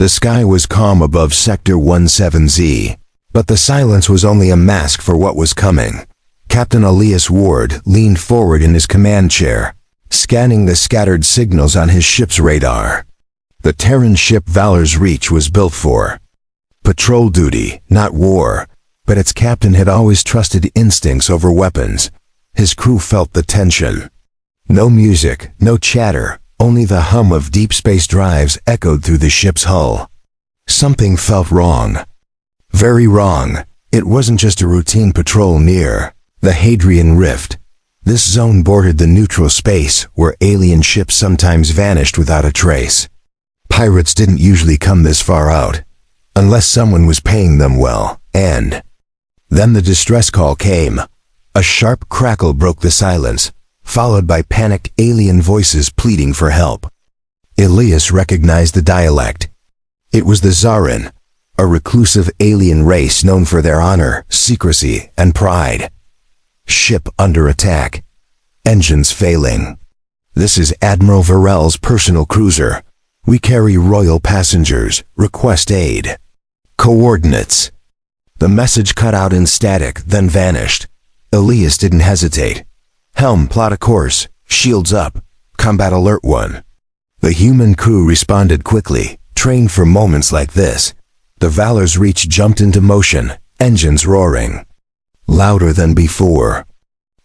The sky was calm above Sector 17Z, but the silence was only a mask for what was coming. Captain Elias Ward leaned forward in his command chair, scanning the scattered signals on his ship's radar. The Terran ship Valor's Reach was built for patrol duty, not war, but its captain had always trusted instincts over weapons. His crew felt the tension. No music, no chatter, only the hum of deep space drives echoed through the ship's hull. Something felt wrong. Very wrong. It wasn't just a routine patrol near the Hadrian Rift. This zone bordered the neutral space where alien ships sometimes vanished without a trace. Pirates didn't usually come this far out, unless someone was paying them well, and then the distress call came. A sharp crackle broke the silence, followed by panicked alien voices pleading for help. Elias recognized the dialect. It was the Zareen, a reclusive alien race known for their honor, secrecy, and pride. Ship under attack. Engines failing. This is Admiral Varel's personal cruiser. We carry royal passengers. Request aid. Coordinates. The message cut out in static, then vanished. Elias didn't hesitate. Helm, plot a course. Shields up. Combat alert 1. The human crew responded quickly, trained for moments like this. The Valor's Reach jumped into motion, engines roaring. Louder than before.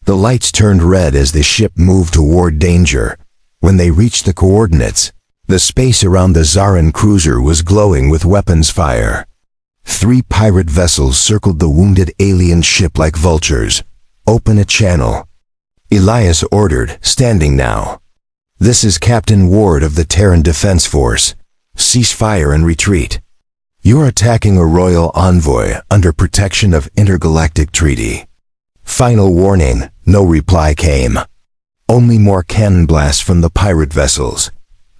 The lights turned red as the ship moved toward danger. When they reached the coordinates, the space around the Zareen cruiser was glowing with weapons fire. 3 pirate vessels circled the wounded alien ship like vultures. Open a channel. Elias ordered, standing now. This is Captain Ward of the Terran Defense Force. Cease fire and retreat. You're attacking a royal envoy under protection of intergalactic treaty. Final warning, no reply came. Only more cannon blasts from the pirate vessels.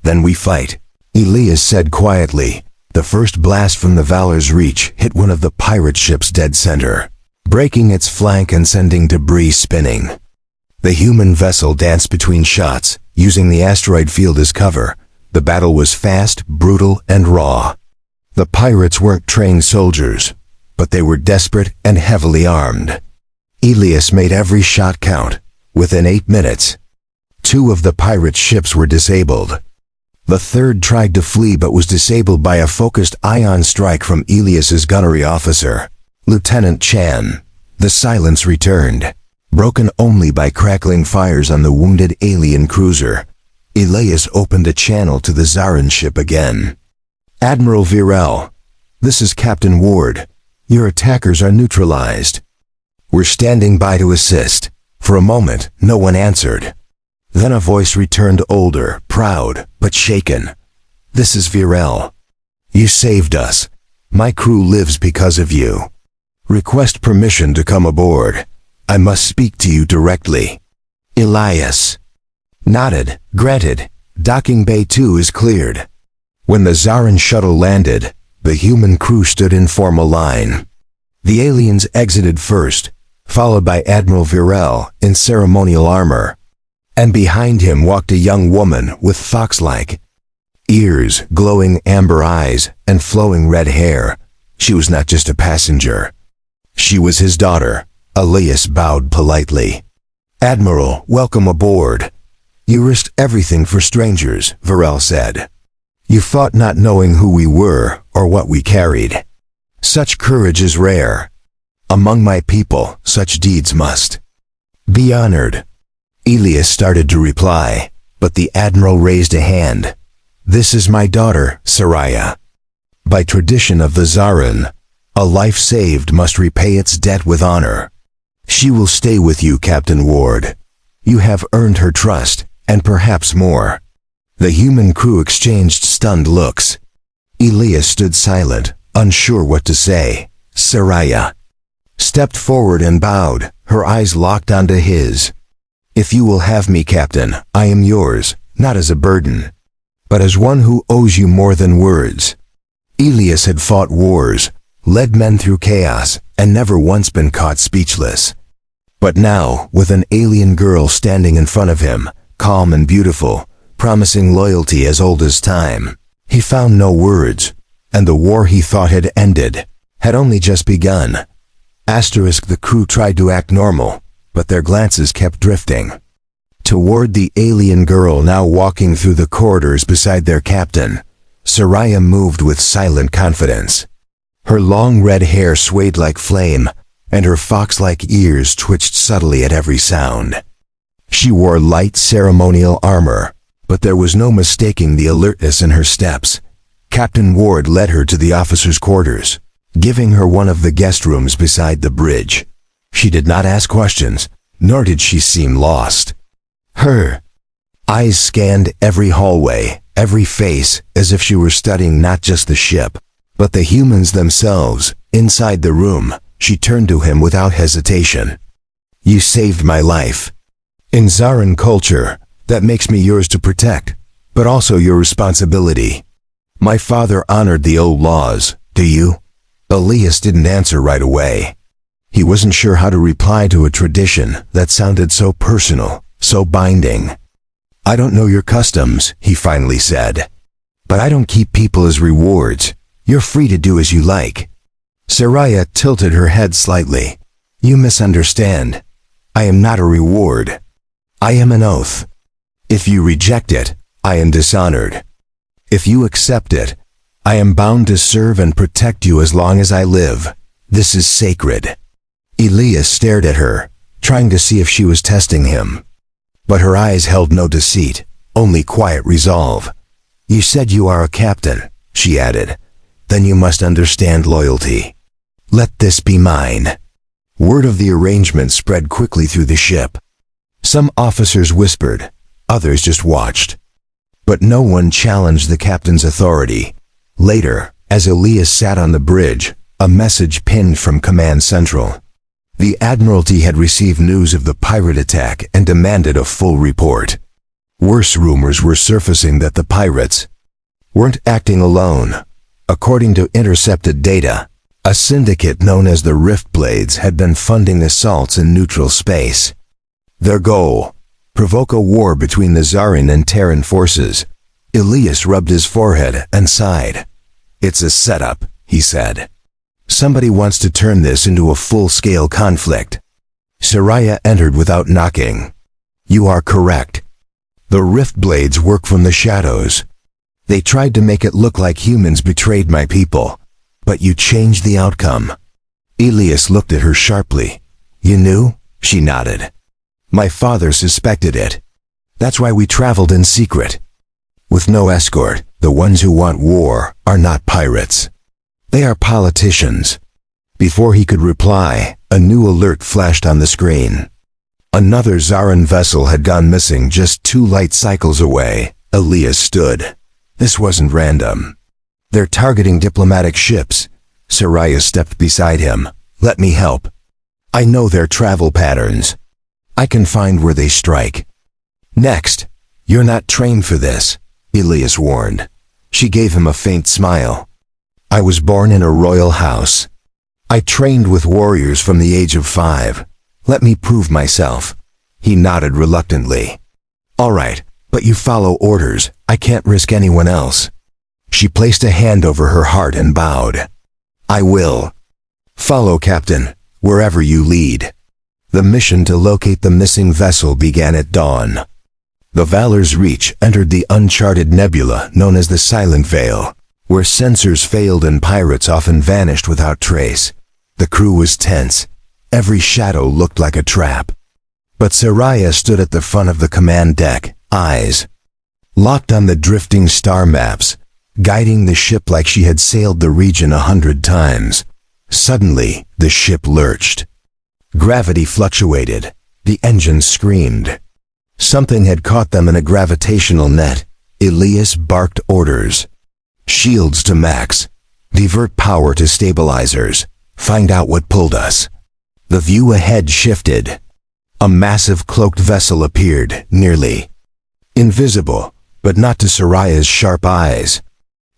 Then we fight, Elias said quietly. The first blast from the Valor's Reach hit one of the pirate ship's dead center, breaking its flank and sending debris spinning. The human vessel danced between shots, using the asteroid field as cover. The battle was fast, brutal, and raw. The pirates weren't trained soldiers, but they were desperate and heavily armed. Elias made every shot count. Within 8 minutes, 2 of the pirate ships were disabled. The third tried to flee but was disabled by a focused ion strike from Elias's gunnery officer, Lieutenant Chan. The silence returned, broken only by crackling fires on the wounded alien cruiser. Elias opened a channel to the Zareen ship again. Admiral Varel, this is Captain Ward. Your attackers are neutralized. We're standing by to assist. For a moment, no one answered. Then a voice returned, older, proud, but shaken. This is Varel. You saved us. My crew lives because of you. Request permission to come aboard. I must speak to you directly. Elias nodded. Granted. Docking Bay 2 is cleared. When the Zareen shuttle landed, the human crew stood in formal line. The aliens exited first, followed by Admiral Varel in ceremonial armor. And behind him walked a young woman with fox-like ears, glowing amber eyes, and flowing red hair. She was not just a passenger. She was his daughter. Elias bowed politely. Admiral, welcome aboard. You risked everything for strangers, Varel said. You fought not knowing who we were or what we carried. Such courage is rare. Among my people, such deeds must be honored. Elias started to reply, but the Admiral raised a hand. This is my daughter, Saraya. By tradition of the Zareen, a life saved must repay its debt with honor. She will stay with you, Captain Ward. You have earned her trust, and perhaps more. The human crew exchanged stunned looks. Elias stood silent, unsure what to say. Saraya stepped forward and bowed, her eyes locked onto his. If you will have me, Captain, I am yours, not as a burden, but as one who owes you more than words. Elias had fought wars, led men through chaos, and never once been caught speechless. But now, with an alien girl standing in front of him, calm and beautiful, promising loyalty as old as time, he found no words, and the war he thought had ended had only just begun. The crew tried to act normal, but their glances kept drifting toward the alien girl now walking through the corridors beside their captain. Soraya moved with silent confidence. Her long red hair swayed like flame, and her fox-like ears twitched subtly at every sound. She wore light ceremonial armor, but there was no mistaking the alertness in her steps. Captain Ward led her to the officers' quarters, giving her one of the guest rooms beside the bridge. She did not ask questions, nor did she seem lost. Her eyes scanned every hallway, every face, as if she were studying not just the ship, but the humans themselves. Inside the room, she turned to him without hesitation. "You saved my life. In Zareen culture, that makes me yours to protect, but also your responsibility. My father honored the old laws, do you?" Elias didn't answer right away. He wasn't sure how to reply to a tradition that sounded so personal, so binding. "I don't know your customs," he finally said. "But I don't keep people as rewards. You're free to do as you like." Soraya tilted her head slightly. "You misunderstand. I am not a reward. I am an oath. If you reject it, I am dishonored. If you accept it, I am bound to serve and protect you as long as I live. This is sacred." Elias stared at her, trying to see if she was testing him. But her eyes held no deceit, only quiet resolve. "You said you are a captain," she added. "Then you must understand loyalty. Let this be mine." Word of the arrangement spread quickly through the ship. Some officers whispered, others just watched. But no one challenged the captain's authority. Later, as Elias sat on the bridge, a message pinned from Command Central. The Admiralty had received news of the pirate attack and demanded a full report. Worse rumors were surfacing that the pirates weren't acting alone. According to intercepted data, a syndicate known as the Rift Blades had been funding assaults in neutral space. Their goal: provoke a war between the Zareen and Terran forces. Elias rubbed his forehead and sighed. "It's a setup," he said. "Somebody wants to turn this into a full-scale conflict." Soraya entered without knocking. "You are correct. The Rift Blades work from the shadows. They tried to make it look like humans betrayed my people, but you changed the outcome." Elias looked at her sharply. "You knew?" She nodded. "My father suspected it. That's why we traveled in secret. With no escort, the ones who want war are not pirates. They are politicians." Before he could reply, a new alert flashed on the screen. Another Zareen vessel had gone missing just 2 light cycles away. Elias stood. This wasn't random. "They're targeting diplomatic ships." Soraya stepped beside him. "Let me help. I know their travel patterns. I can find where they strike." "Next, you're not trained for this," Elias warned. She gave him a faint smile. "I was born in a royal house. I trained with warriors from the age of 5. Let me prove myself." He nodded reluctantly. "All right, but you follow orders. I can't risk anyone else." She placed a hand over her heart and bowed. "I will. Follow, Captain, wherever you lead." The mission to locate the missing vessel began at dawn. The Valor's Reach entered the uncharted nebula known as the Silent Veil, where sensors failed and pirates often vanished without trace. The crew was tense. Every shadow looked like a trap. But Soraya stood at the front of the command deck, eyes locked on the drifting star maps, guiding the ship like she had sailed the region 100 times. Suddenly, the ship lurched. Gravity fluctuated. The engines screamed. Something had caught them in a gravitational net. Elias barked orders. "Shields to max. Divert power to stabilizers. Find out what pulled us." The view ahead shifted. A massive cloaked vessel appeared, nearly invisible, but not to Soraya's sharp eyes.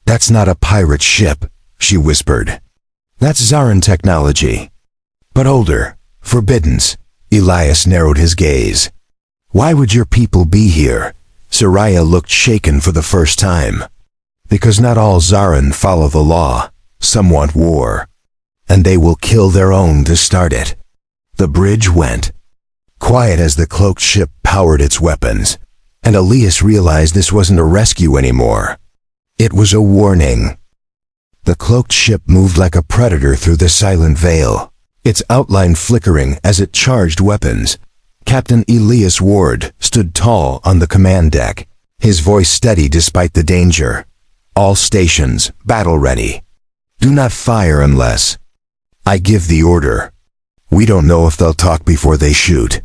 "That's not a pirate ship," she whispered. "That's Zareen technology. But older. Forbiddens." Elias narrowed his gaze. "Why would your people be here?" Soraya looked shaken for the first time. Because not all Zareen follow the law. Some want war. And they will kill their own to start it. The bridge went quiet as the cloaked ship powered its weapons, and Elias realized this wasn't a rescue anymore. It was a warning. The cloaked ship moved like a predator through the silent veil, its outline flickering as it charged weapons. Captain Elias Ward stood tall on the command deck, his voice steady despite the danger. All stations, battle ready. Do not fire unless I give the order. We don't know if they'll talk before they shoot.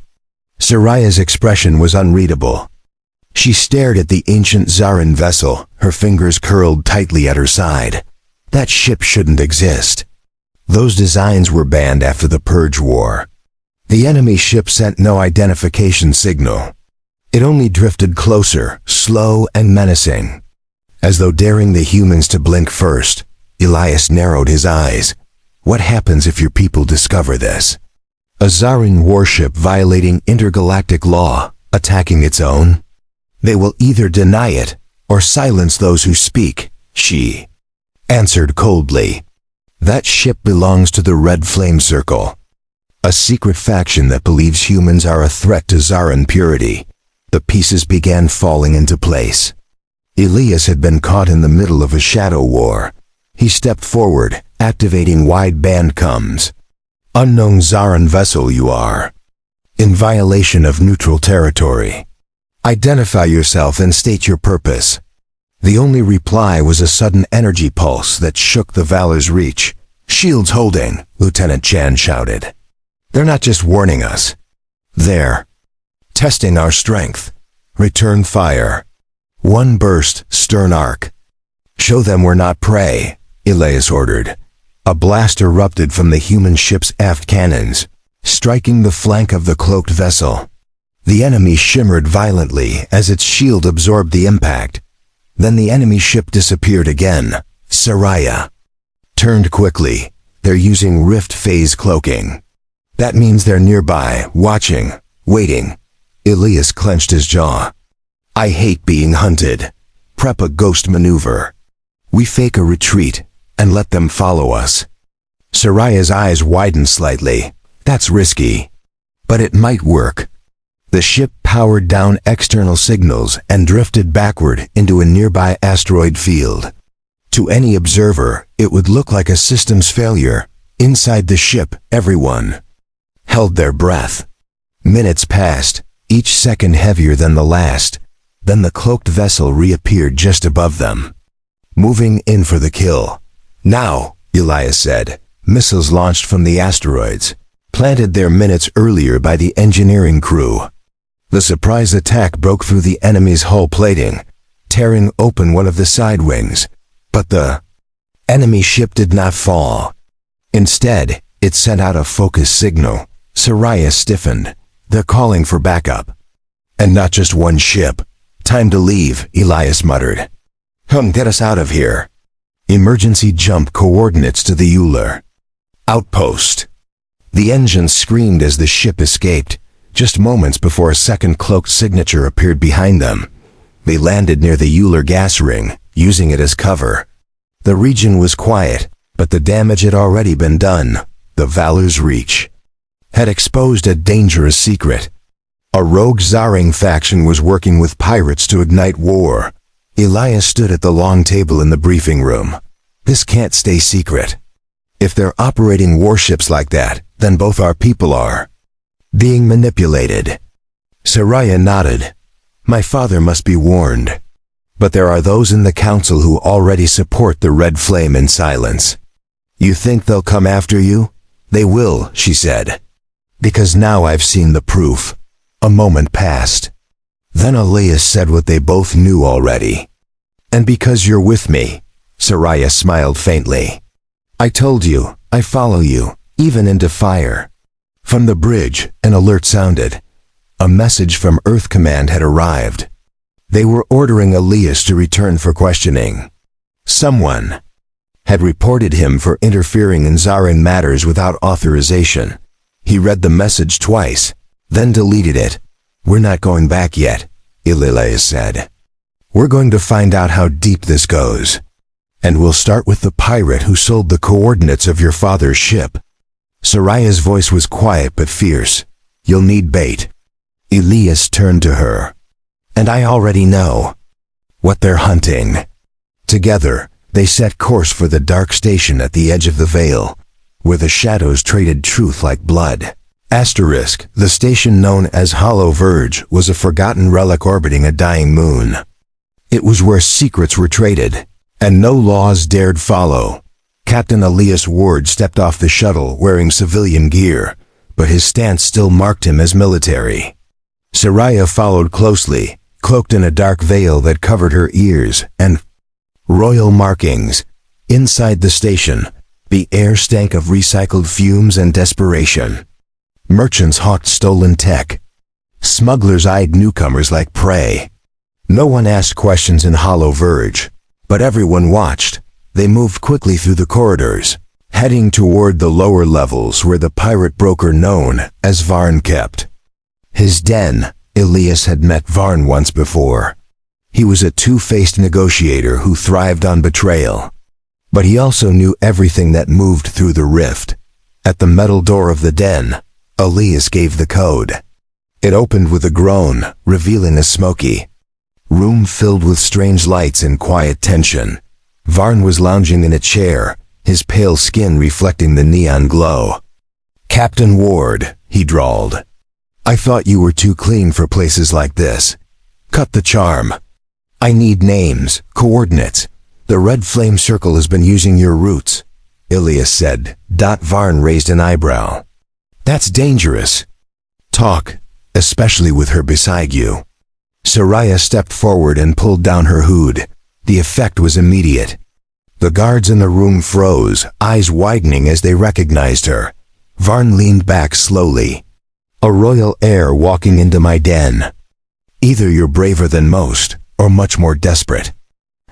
Saraya's expression was unreadable. She stared at the ancient Zareen vessel, her fingers curled tightly at her side. That ship shouldn't exist. Those designs were banned after the Purge War. The enemy ship sent no identification signal. It only drifted closer, slow and menacing. As though daring the humans to blink first, Elias narrowed his eyes. What happens if your people discover this? A Zareen warship violating intergalactic law, attacking its own? They will either deny it, or silence those who speak, she answered coldly. That ship belongs to the Red Flame Circle, a secret faction that believes humans are a threat to Zareen purity. The pieces began falling into place. Elias had been caught in the middle of a shadow war. He stepped forward, activating wideband comms. Unknown Zareen vessel you are. In violation of neutral territory. Identify yourself and state your purpose. The only reply was a sudden energy pulse that shook the Valor's reach. Shields holding, Lieutenant Chan shouted. They're not just warning us. They're testing our strength. Return fire. One burst, stern arc. Show them we're not prey, Elias ordered. A blast erupted from the human ship's aft cannons, striking the flank of the cloaked vessel. The enemy shimmered violently as its shield absorbed the impact. Then the enemy ship disappeared again. Saraya turned quickly. They're using rift phase cloaking. That means they're nearby, watching, waiting. Elias clenched his jaw. I hate being hunted. Prep a ghost maneuver. We fake a retreat and let them follow us. Saraya's eyes widened slightly. That's risky. But it might work. The ship powered down external signals and drifted backward into a nearby asteroid field. To any observer, it would look like a systems failure. Inside the ship, everyone held their breath. Minutes passed, each second heavier than the last. Then the cloaked vessel reappeared just above them, moving in for the kill. Now, Elias said, missiles launched from the asteroids, planted there minutes earlier by the engineering crew. The surprise attack broke through the enemy's hull plating, tearing open one of the side wings. But the enemy ship did not fall. Instead, it sent out a focus signal. Saraya stiffened. They're calling for backup. And not just one ship. Time to leave, Elias muttered. Get us out of here. Emergency jump coordinates to the Euler outpost. The engines screamed as the ship escaped, just moments before a second cloaked signature appeared behind them. They landed near the Euler gas ring, using it as cover. The region was quiet, but the damage had already been done. The Valor's reach had exposed a dangerous secret. A rogue Zareen faction was working with pirates to ignite war. Elias stood at the long table in the briefing room. This can't stay secret. If they're operating warships like that, then both our people are being manipulated. Saraya nodded. My father must be warned. But there are those in the council who already support the Red Flame in silence. You think they'll come after you? They will, she said. Because now I've seen the proof. A moment passed. Then Elias said what they both knew already. And because you're with me, Saraya smiled faintly. I told you, I follow you, even into fire. From the bridge, an alert sounded. A message from Earth Command had arrived. They were ordering Elias to return for questioning. Someone had reported him for interfering in Zareen matters without authorization. He read the message twice, then deleted it. We're not going back yet, Elias said. We're going to find out how deep this goes. And we'll start with the pirate who sold the coordinates of your father's ship. Soraya's voice was quiet but fierce. You'll need bait. Elias turned to her. And I already know what they're hunting. Together, they set course for the dark station at the edge of the veil, where the shadows traded truth like blood. Asterisk, the station known as Hollow Verge was a forgotten relic orbiting a dying moon. It was where secrets were traded, and no laws dared follow. Captain Elias Ward stepped off the shuttle wearing civilian gear, but his stance still marked him as military. Soraya followed closely, cloaked in a dark veil that covered her ears, and royal markings. Inside the station, the air stank of recycled fumes and desperation. Merchants hawked stolen tech. Smugglers eyed newcomers like prey. No one asked questions in Hollow Verge, but everyone watched. They moved quickly through the corridors, heading toward the lower levels where the pirate broker known as Varn kept. His den. Elias had met Varn once before. He was a two-faced negotiator who thrived on betrayal. But he also knew everything that moved through the rift. At the metal door of the den, Elias gave the code. It opened with a groan, revealing a smoky room filled with strange lights and quiet tension. Varn was lounging in a chair, his pale skin reflecting the neon glow. "Captain Ward," he drawled. "I thought you were too clean for places like this. Cut the charm. I need names, coordinates. The red flame circle has been using your routes," Elias said. Varn raised an eyebrow. "That's dangerous. Talk, especially with her beside you." Soraya stepped forward and pulled down her hood. The effect was immediate. The guards in the room froze, eyes widening as they recognized her. Varn leaned back slowly. "A royal heir walking into my den. Either you're braver than most, or much more desperate.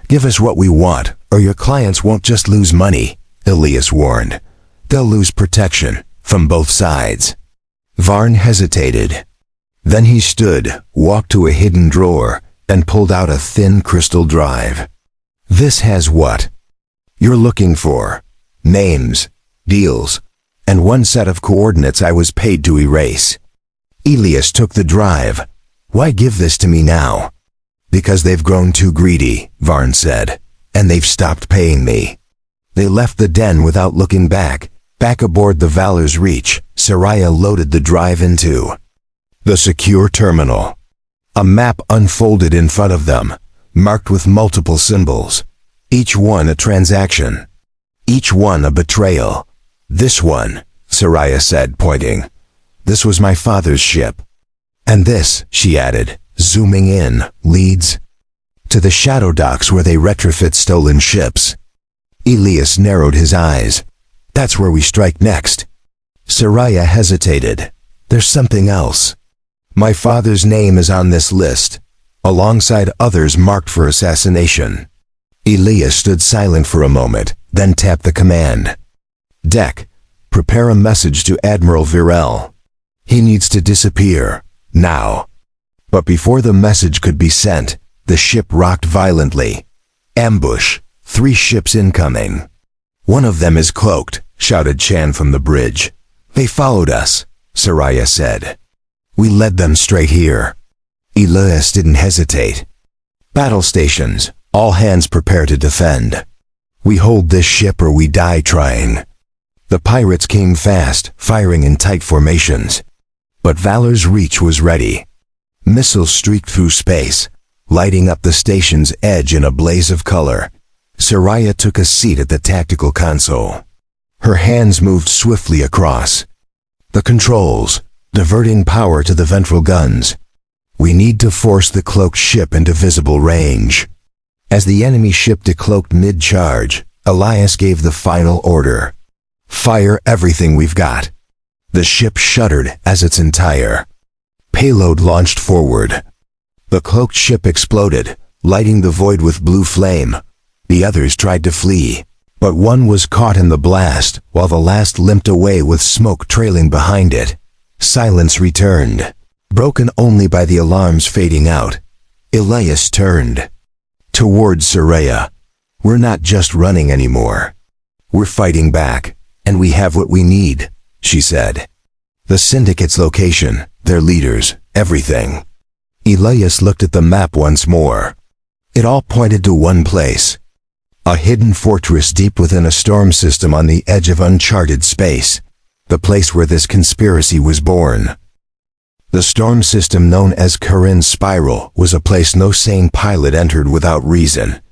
Give us what we want, or your clients won't just lose money," Elias warned. "They'll lose protection, from both sides." Varn hesitated. Then he stood, walked to a hidden drawer, and pulled out a thin crystal drive. "This has what you're looking for. Names, deals, and one set of coordinates I was paid to erase." Elias took the drive. "Why give this to me now?" "Because they've grown too greedy," Varn said, "and they've stopped paying me." They left the den without looking back. Back aboard the Valor's Reach, Soraya loaded the drive into the secure terminal. A map unfolded in front of them, marked with multiple symbols. Each one a transaction. Each one a betrayal. "This one," Soraya said, pointing. "This was my father's ship. And this," she added, zooming in, "leads to the shadow docks where they retrofit stolen ships." Elias narrowed his eyes. "That's where we strike next." Soraya hesitated. "There's something else. My father's name is on this list, alongside others marked for assassination." Elias stood silent for a moment, then tapped the command deck. "Prepare a message to Admiral Virel. He needs to disappear, now." But before the message could be sent, the ship rocked violently. "Ambush! 3 ships incoming." "One of them is cloaked," shouted Chan from the bridge. "They followed us," Soraya said. "We led them straight here." Elias didn't hesitate. "Battle stations, all hands prepare to defend. We hold this ship or we die trying." The pirates came fast, firing in tight formations. But Valor's Reach was ready. Missiles streaked through space, lighting up the station's edge in a blaze of color. Soraya took a seat at the tactical console. Her hands moved swiftly across the controls, diverting power to the ventral guns. "We need to force the cloaked ship into visible range." As the enemy ship decloaked mid-charge, Elias gave the final order. "Fire everything we've got." The ship shuddered as its entire payload launched forward. The cloaked ship exploded, lighting the void with blue flame. The others tried to flee, but one was caught in the blast, while the last limped away with smoke trailing behind it. Silence returned, broken only by the alarms fading out. Elias turned. Towards Soraya. We're not just running anymore. We're fighting back, and we have what we need, she said. The Syndicate's location, their leaders, everything. Elias looked at the map once more. It all pointed to one place. A hidden fortress deep within a storm system on the edge of uncharted space. The place where this conspiracy was born. The storm system known as Corinne's Spiral was a place no sane pilot entered without reason.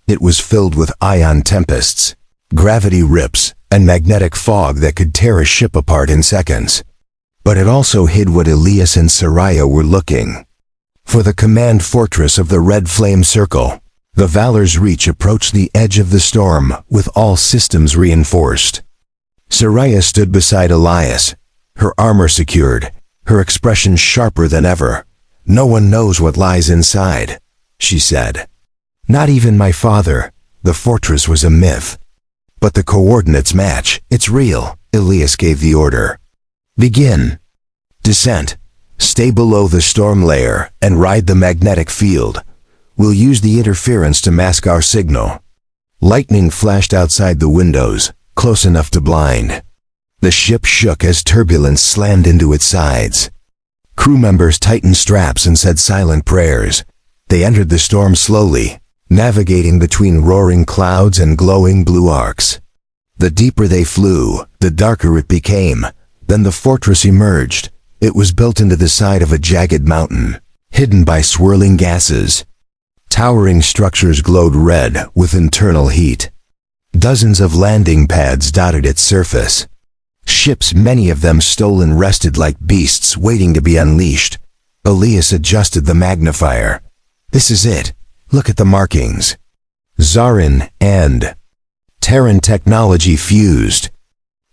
It was filled with ion tempests, gravity rips, and magnetic fog that could tear a ship apart in seconds. But it also hid what Elias and Soraya were looking for: the command fortress of the Red Flame Circle. The Valor's Reach approached the edge of the storm with all systems reinforced. Soraya stood beside Elias, her armor secured, her expression sharper than ever. "No one knows what lies inside," she said. "Not even my father. The fortress was a myth. But the coordinates match. It's real." Elias gave the order. "Begin. Descent. Stay below the storm layer and ride the magnetic field. We'll use the interference to mask our signal." Lightning flashed outside the windows, close enough to blind. The ship shook as turbulence slammed into its sides. Crew members tightened straps and said silent prayers. They entered the storm slowly, navigating between roaring clouds and glowing blue arcs. The deeper they flew, the darker it became. Then the fortress emerged. It was built into the side of a jagged mountain, hidden by swirling gases. Towering structures glowed red with internal heat. Dozens of landing pads dotted its surface. Ships, many of them stolen, rested like beasts waiting to be unleashed. Elias adjusted the magnifier. "This is it. Look at the markings. Zareen and Terran technology fused.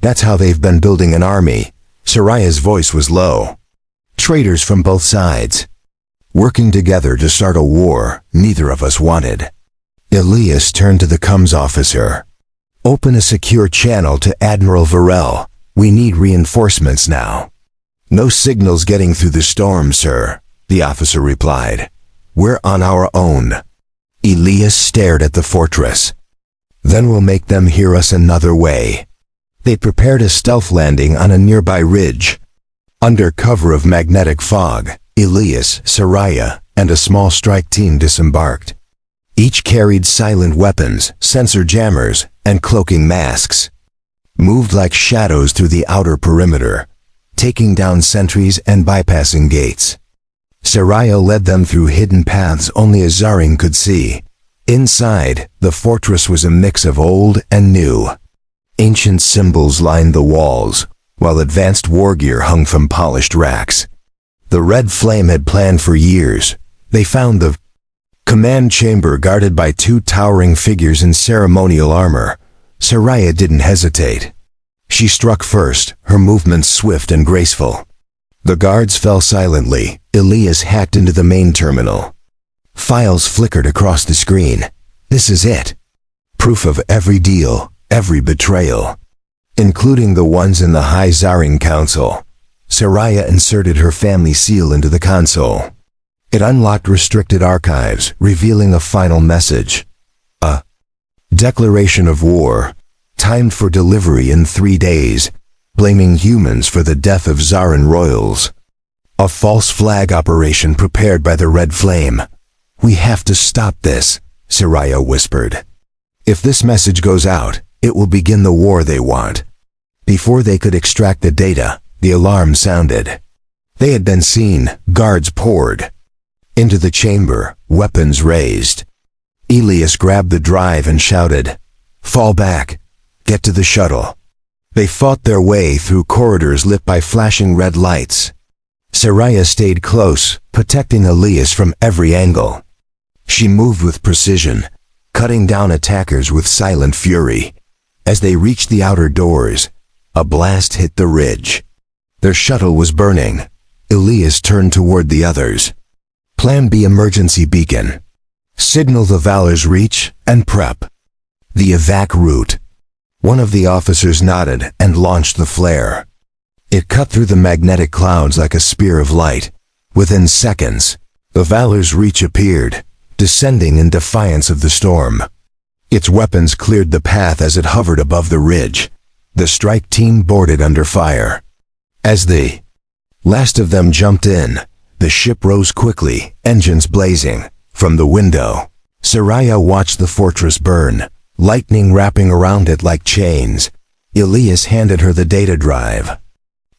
That's how they've been building an army." Soraya's voice was low. "Traitors from both sides, working together to start a war neither of us wanted." Elias turned to the comms officer. "Open a secure channel to Admiral Varel. We need reinforcements now." "No signals getting through the storm, sir," the officer replied. "We're on our own." Elias stared at the fortress. "Then we'll make them hear us another way." They prepared a stealth landing on a nearby ridge. Under cover of magnetic fog, Elias, Soraya, and a small strike team disembarked. Each carried silent weapons, sensor jammers, and cloaking masks. Moved like shadows through the outer perimeter, taking down sentries and bypassing gates. Soraya led them through hidden paths only a Zareen could see. Inside, the fortress was a mix of old and new. Ancient symbols lined the walls, while advanced war gear hung from polished racks. The Red Flame had planned for years. They found the command chamber guarded by two towering figures in ceremonial armor. Soraya didn't hesitate. She struck first, her movements swift and graceful. The guards fell silently. Elias hacked into the main terminal. Files flickered across the screen. This is it. Proof of every deal, every betrayal, including the ones in the High Zareen Council. Soraya inserted her family seal into the console. It unlocked restricted archives, revealing a final message. A declaration of war, timed for delivery in 3 days, blaming humans for the death of Zareen royals. A false flag operation prepared by the Red Flame. "We have to stop this," Soraya whispered. "If this message goes out, it will begin the war they want." Before they could extract the data, the alarm sounded. They had been seen. Guards poured into the chamber, weapons raised. Elias grabbed the drive and shouted, "Fall back. Get to the shuttle." They fought their way through corridors lit by flashing red lights. Soraya stayed close, protecting Elias from every angle. She moved with precision, cutting down attackers with silent fury. As they reached the outer doors, a blast hit the ridge. Their shuttle was burning. Elias turned toward the others. "Plan B emergency beacon. Signal the Valor's Reach and prep the evac route." One of the officers nodded and launched the flare. It cut through the magnetic clouds like a spear of light. Within seconds, the Valor's Reach appeared, descending in defiance of the storm. Its weapons cleared the path as it hovered above the ridge. The strike team boarded under fire. As the last of them jumped in, the ship rose quickly, engines blazing. From the window, Saraya watched the fortress burn, lightning wrapping around it like chains. Elias handed her the data drive.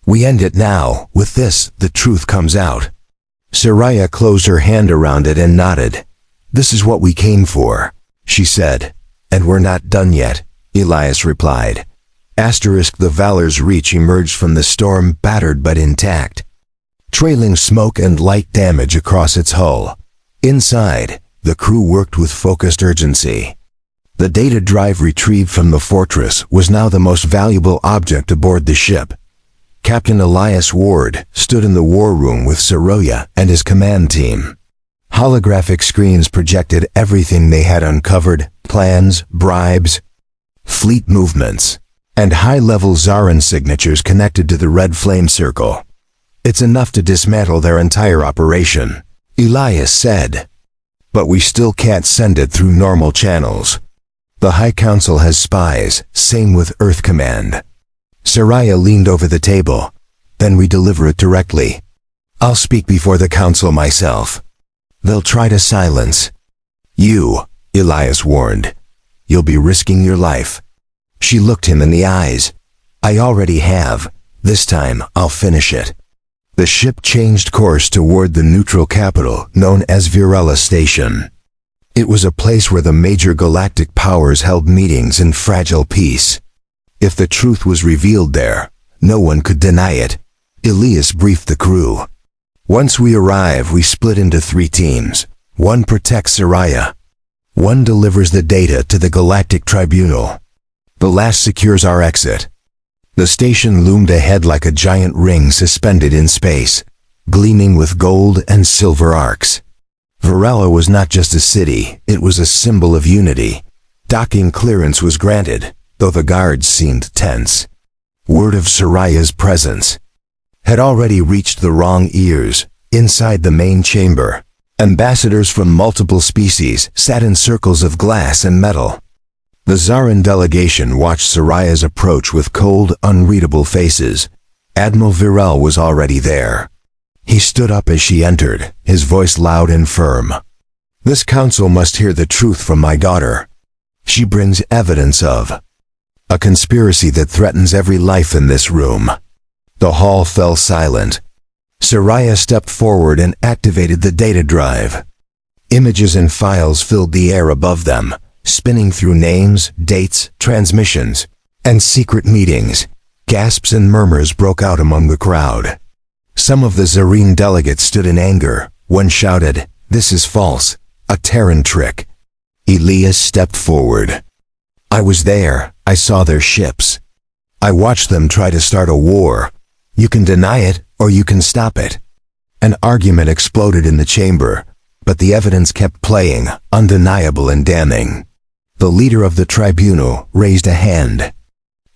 "We end it now. With this, the truth comes out." Saraya closed her hand around it and nodded. "This is what we came for," she said. "And we're not done yet," Elias replied. The Valor's reach emerged from the storm, battered but intact, trailing smoke and light damage across its hull. Inside, the crew worked with focused urgency. The data drive retrieved from the fortress was now the most valuable object aboard the ship. Captain Elias Ward stood in the war room with Saraya and his command team. Holographic screens projected everything they had uncovered: plans, bribes, fleet movements, and high-level Zareen signatures connected to the red flame circle. "It's enough to dismantle their entire operation," Elias said. "But we still can't send it through normal channels. The High Council has spies, same with Earth Command." Saraya leaned over the table. "Then we deliver it directly. I'll speak before the Council myself. They'll try to silence you," Elias warned. "You'll be risking your life." She looked him in the eyes. "I already have. This time, I'll finish it." The ship changed course toward the neutral capital known as Virella Station. It was a place where the major galactic powers held meetings in fragile peace. If the truth was revealed there, no one could deny it. Elias briefed the crew. "Once we arrive, we split into 3 teams. One protects Saraya. One delivers the data to the Galactic Tribunal. The last secures our exit." The station loomed ahead like a giant ring suspended in space, gleaming with gold and silver arcs. Virella was not just a city, it was a symbol of unity. Docking clearance was granted, though the guards seemed tense. Word of Saraya's presence had already reached the wrong ears. Inside the main chamber, ambassadors from multiple species sat in circles of glass and metal. The Zareen delegation watched Saraya's approach with cold, unreadable faces. Admiral Virel was already there. He stood up as she entered, his voice loud and firm. "This council must hear the truth from my daughter. She brings evidence of a conspiracy that threatens every life in this room." The hall fell silent. Saraya stepped forward and activated the data drive. Images and files filled the air above them, spinning through names, dates, transmissions, and secret meetings. Gasps and murmurs broke out among the crowd. Some of the Zareen delegates stood in anger. One shouted, "This is false, a Terran trick." Elias stepped forward. "I was there. I saw their ships. I watched them try to start a war. You can deny it, or you can stop it." An argument exploded in the chamber, but the evidence kept playing, undeniable and damning. The leader of the tribunal raised a hand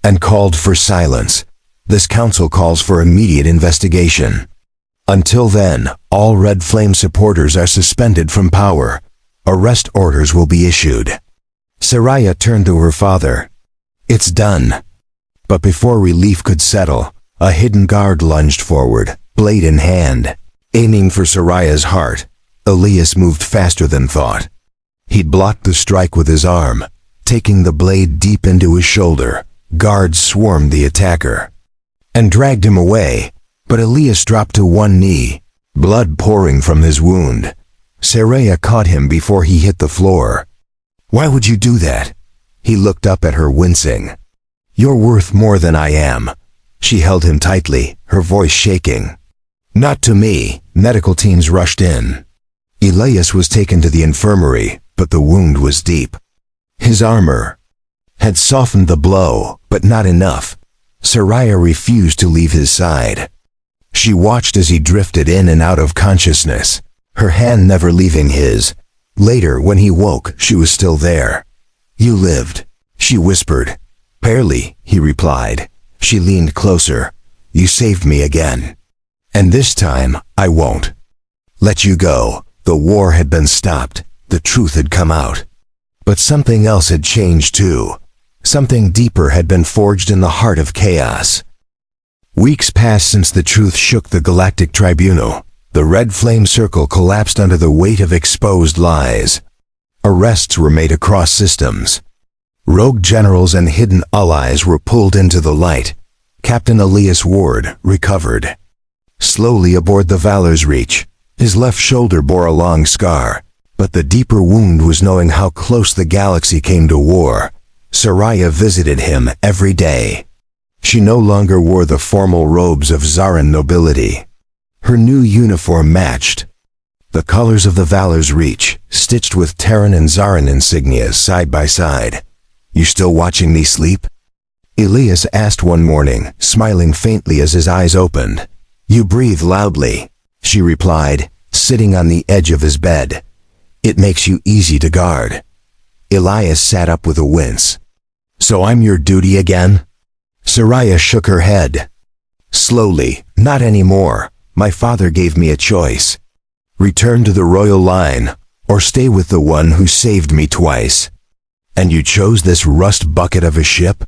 and called for silence. "This council calls for immediate investigation. Until then, all Red Flame supporters are suspended from power. Arrest orders will be issued." Saraya turned to her father. "It's done." But before relief could settle, a hidden guard lunged forward, blade in hand, aiming for Saraya's heart. Elias moved faster than thought. He'd blocked the strike with his arm, taking the blade deep into his shoulder. Guards swarmed the attacker and dragged him away, but Elias dropped to one knee, blood pouring from his wound. Saraya caught him before he hit the floor. "Why would you do that?" He looked up at her, wincing. "You're worth more than I am." She held him tightly, her voice shaking. "Not to me." Medical teams rushed in. Elias was taken to the infirmary, but the wound was deep. His armor had softened the blow, but not enough. Saraya refused to leave his side. She watched as he drifted in and out of consciousness, her hand never leaving his. Later, when he woke, she was still there. "You lived," she whispered. "Barely," he replied. She leaned closer. "You saved me again. And this time, I won't let you go." The war had been stopped, The truth had come out. But something else had changed too. Something deeper had been forged in the heart of chaos. Weeks passed since the truth shook the Galactic Tribunal. The red flame circle collapsed under the weight of exposed lies. Arrests were made across systems. Rogue generals and hidden allies were pulled into the light. Captain Elias Ward recovered. Slowly aboard the Valor's Reach, his left shoulder bore a long scar, but the deeper wound was knowing how close the galaxy came to war. Soraya visited him every day. She no longer wore the formal robes of Zareen nobility. Her new uniform matched the colors of the Valor's Reach, stitched with Terran and Zareen insignia side by side. "You still watching me sleep?" Elias asked one morning, smiling faintly as his eyes opened. "You breathe loudly," she replied, sitting on the edge of his bed. "It makes you easy to guard." Elias sat up with a wince. "So I'm your duty again?" Soraya shook her head. Slowly, "Not anymore. My father gave me a choice. Return to the royal line, or stay with the one who saved me twice. And you chose this rust bucket of a ship?"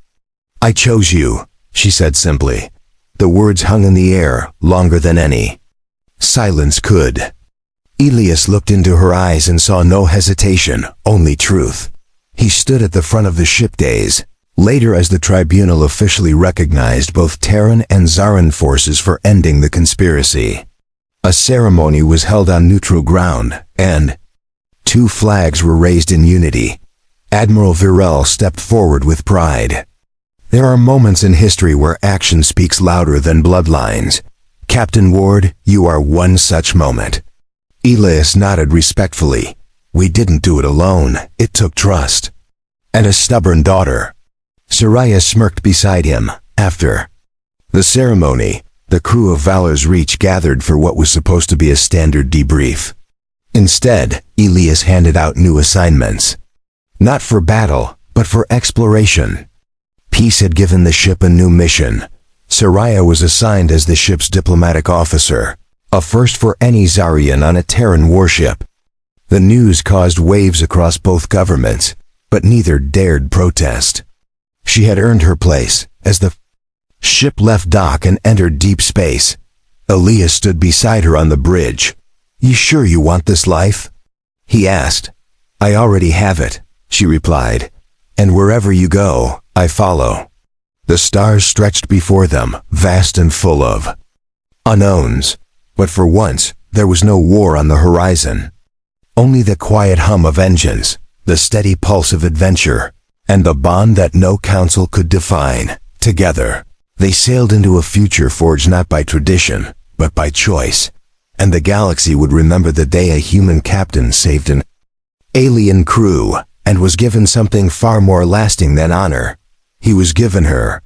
"I chose you," she said simply. The words hung in the air, longer than any silence could. Elias looked into her eyes and saw no hesitation, only truth. He stood at the front of the ship days, later as the tribunal officially recognized both Terran and Zareen forces for ending the conspiracy. A ceremony was held on neutral ground, and 2 flags were raised in unity. Admiral Virel stepped forward with pride. There are moments in history where action speaks louder than bloodlines. Captain Ward, you are one such moment. Elias nodded respectfully. "We didn't do it alone. It took trust. And a stubborn daughter." Soraya smirked beside him. After the ceremony, the crew of Valor's Reach gathered for what was supposed to be a standard debrief. Instead, Elias handed out new assignments. Not for battle, but for exploration. Peace had given the ship a new mission. Soraya was assigned as the ship's diplomatic officer, a first for any Zareen on a Terran warship. The news caused waves across both governments, but neither dared protest. She had earned her place. As the ship left dock and entered deep space, Elias stood beside her on the bridge. "You sure you want this life?" he asked. "I already have it," she replied. "And wherever you go, I follow." The stars stretched before them, vast and full of unknowns. But for once, there was no war on the horizon. Only the quiet hum of engines, the steady pulse of adventure, and the bond that no council could define. Together, they sailed into a future forged not by tradition, but by choice. And the galaxy would remember the day a human captain saved an alien crew, and was given something far more lasting than honor. He was given her